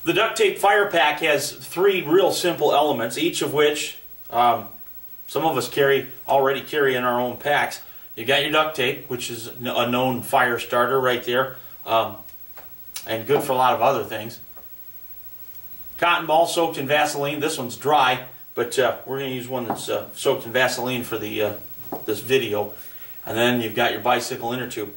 The Duct Tape Fire Pack has 3 real simple elements, each of which some of us already carry in our own packs. You got your duct tape, which is a known fire starter right there, and good for a lot of other things. Cotton ball soaked in Vaseline. This one's dry, but we're going to use one that's soaked in Vaseline for this video. And then you've got your bicycle inner tube.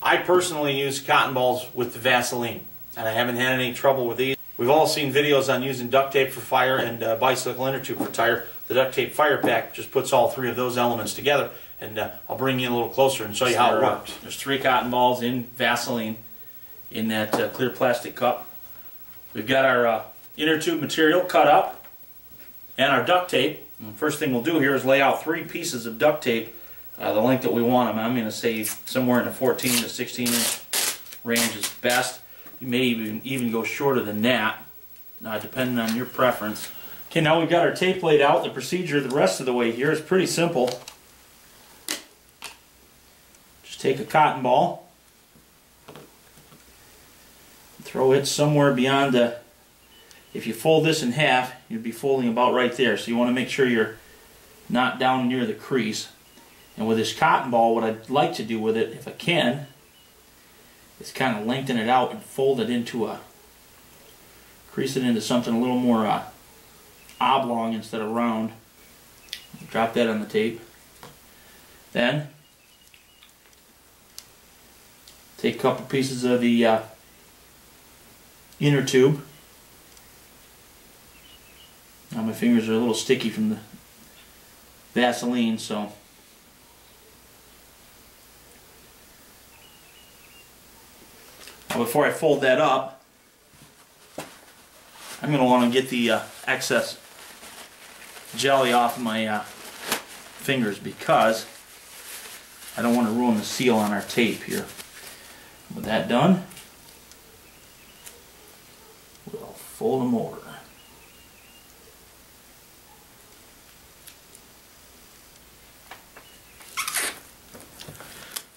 I personally use cotton balls with the Vaseline, and I haven't had any trouble with these. We've all seen videos on using duct tape for fire and bicycle inner tube for tire. The Duct Tape Fire Pack just puts all 3 of those elements together, and I'll bring you in a little closer and show you how it works. There's 3 cotton balls in Vaseline in that clear plastic cup. We've got our inner tube material cut up and our duct tape. And the first thing we'll do here is lay out 3 pieces of duct tape, the length that we want them. I'm going to say somewhere in the 14 to 16 inch range is best. You may even go shorter than that, depending on your preference. Okay, now we've got our tape laid out. The procedure the rest of the way here is pretty simple. Just take a cotton ball, throw it somewhere beyond the, if you fold this in half, you'd be folding about right there. So you want to make sure you're not down near the crease. And with this cotton ball, what I'd like to do with it, if I can, is kind of lengthen it out and fold it into crease it into something a little more oblong instead of round. Drop that on the tape. Then take a couple pieces of the inner tube. Now my fingers are a little sticky from the Vaseline, so now before I fold that up, I'm going to want to get the excess jelly off of my fingers because I don't want to ruin the seal on our tape here. With that done, we'll fold them over.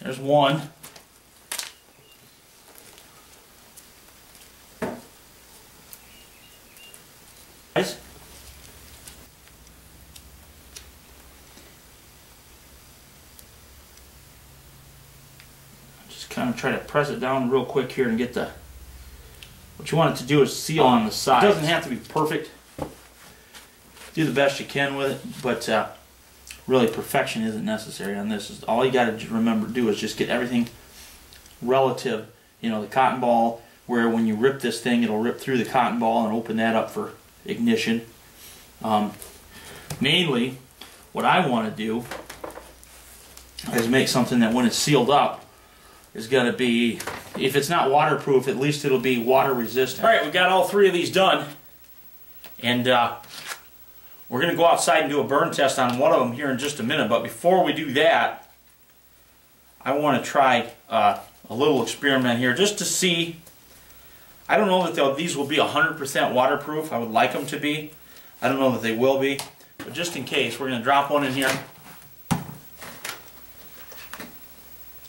There's one. Guys, just kind of try to press it down real quick here and get the, what you want it to do is seal on the side. It doesn't have to be perfect. Do the best you can with it, but really perfection isn't necessary on this. All you got to remember to do is just get everything relative. You know, the cotton ball, where when you rip this thing, it'll rip through the cotton ball and open that up for ignition. Mainly, what I want to do is make something that when it's sealed up is going to be, if it's not waterproof, at least it'll be water resistant. Alright, we've got all 3 of these done, and we're going to go outside and do a burn test on one of them here in just a minute. But before we do that, I want to try a little experiment here just to see. I don't know that these will be 100% waterproof. I would like them to be. I don't know that they will be. But just in case, we're going to drop one in here.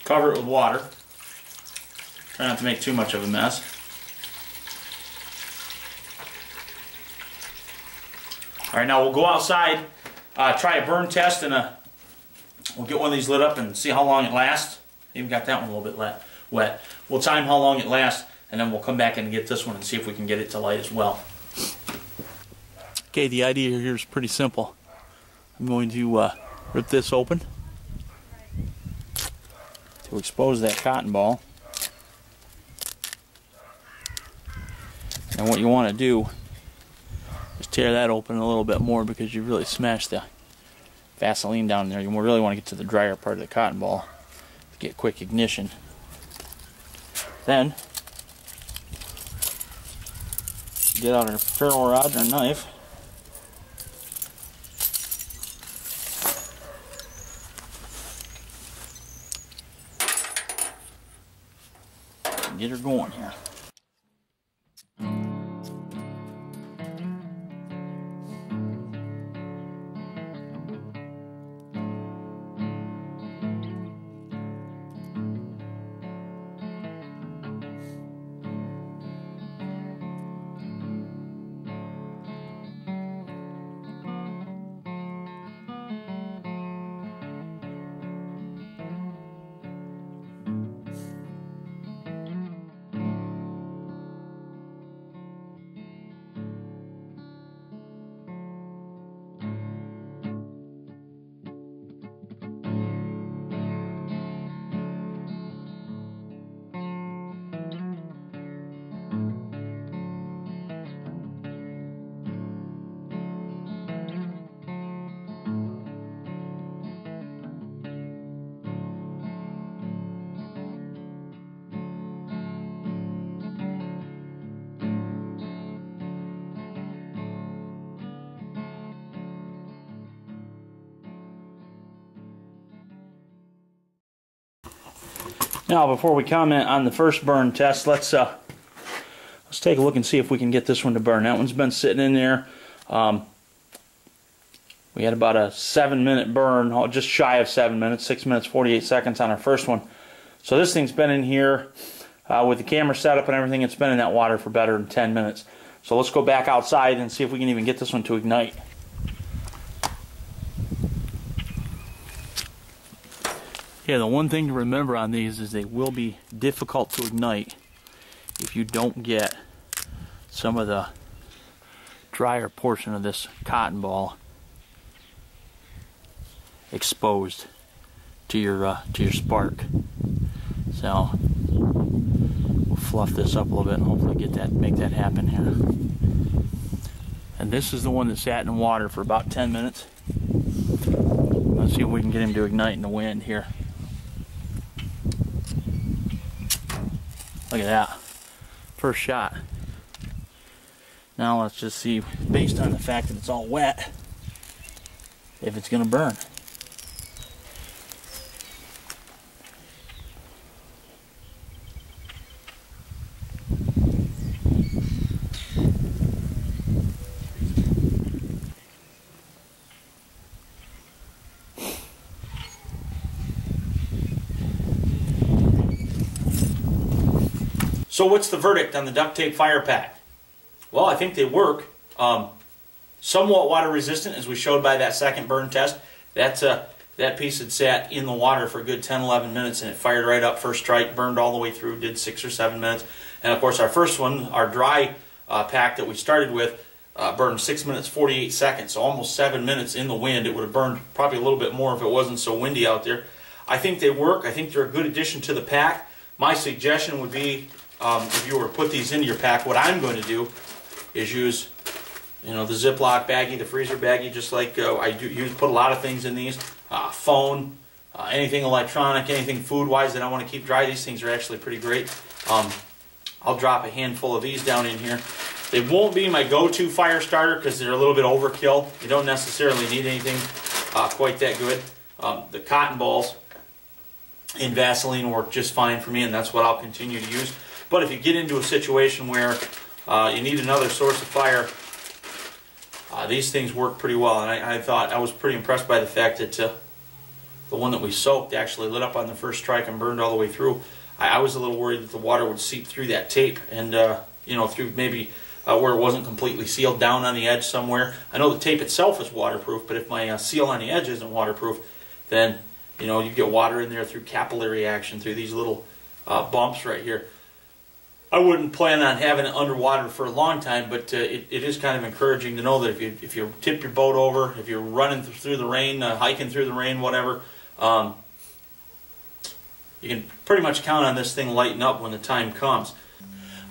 Cover it with water. Try not to make too much of a mess. Alright, now we'll go outside, try a burn test, and we'll get one of these lit up and see how long it lasts. Even got that one a little bit wet. We'll time how long it lasts, and then we'll come back and get this one and see if we can get it to light as well. Okay, the idea here is pretty simple. I'm going to rip this open to expose that cotton ball. And what you want to do is tear that open a little bit more because you really smashed the Vaseline down there. You really want to get to the drier part of the cotton ball to get quick ignition. Then get out our ferrule rod and our knife. And get her going here. Now, before we comment on the first burn test, let's take a look and see if we can get this one to burn. That one's been sitting in there. We had about a 7-minute burn, just shy of 7 minutes, 6 minutes 48 seconds on our first one. So this thing's been in here with the camera setup and everything. It's been in that water for better than 10 minutes. So let's go back outside and see if we can even get this one to ignite. Yeah, the one thing to remember on these is they will be difficult to ignite if you don't get some of the drier portion of this cotton ball exposed to your spark. So we'll fluff this up a little bit and hopefully make that happen here. And this is the one that sat in water for about 10 minutes. Let's see if we can get him to ignite in the wind here. Look at that. First shot. Now let's just see, based on the fact that it's all wet, if it's going to burn. So what's the verdict on the Duct Tape Fire Pack? Well, I think they work. Somewhat water resistant, as we showed by that second burn test. That piece had sat in the water for a good 10-11 minutes, and it fired right up first strike, burned all the way through, did 6 or 7 minutes. And of course our first one, our dry pack that we started with, burned 6 minutes 48 seconds, so almost 7 minutes in the wind. It would have burned probably a little bit more if it wasn't so windy out there. I think they work. I think they're a good addition to the pack. My suggestion would be, if you were to put these into your pack, what I'm going to do is use, the Ziploc baggie, the freezer baggie, just like I do. Put a lot of things in these. Phone, anything electronic, anything food-wise that I want to keep dry. These things are actually pretty great. I'll drop a handful of these down in here. They won't be my go-to fire starter because they're a little bit overkill. You don't necessarily need anything quite that good. The cotton balls in Vaseline work just fine for me, and that's what I'll continue to use. But if you get into a situation where you need another source of fire, these things work pretty well. And I was pretty impressed by the fact that the one that we soaked actually lit up on the first strike and burned all the way through. I was a little worried that the water would seep through that tape and through maybe where it wasn't completely sealed down on the edge somewhere. I know the tape itself is waterproof, but if my seal on the edge isn't waterproof, then you get water in there through capillary action through these little bumps right here. I wouldn't plan on having it underwater for a long time, but it is kind of encouraging to know that if you tip your boat over, if you're running through the rain, hiking through the rain, whatever, you can pretty much count on this thing lighting up when the time comes.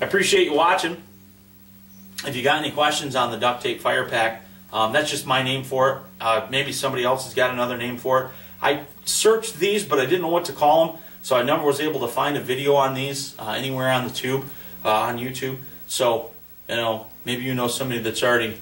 I appreciate you watching. If you got any questions on the Duct Tape Fire Pack, that's just my name for it. Maybe somebody else has got another name for it. I searched these, but I didn't know what to call them. So I never was able to find a video on these anywhere on the tube, on YouTube. So, maybe somebody that's already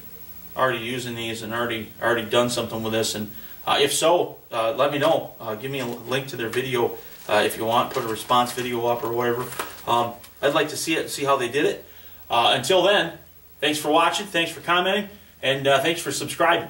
using these and already done something with this. And if so, let me know. Give me a link to their video if you want. Put a response video up or whatever. I'd like to see it and see how they did it. Until then, thanks for watching. Thanks for commenting. And thanks for subscribing.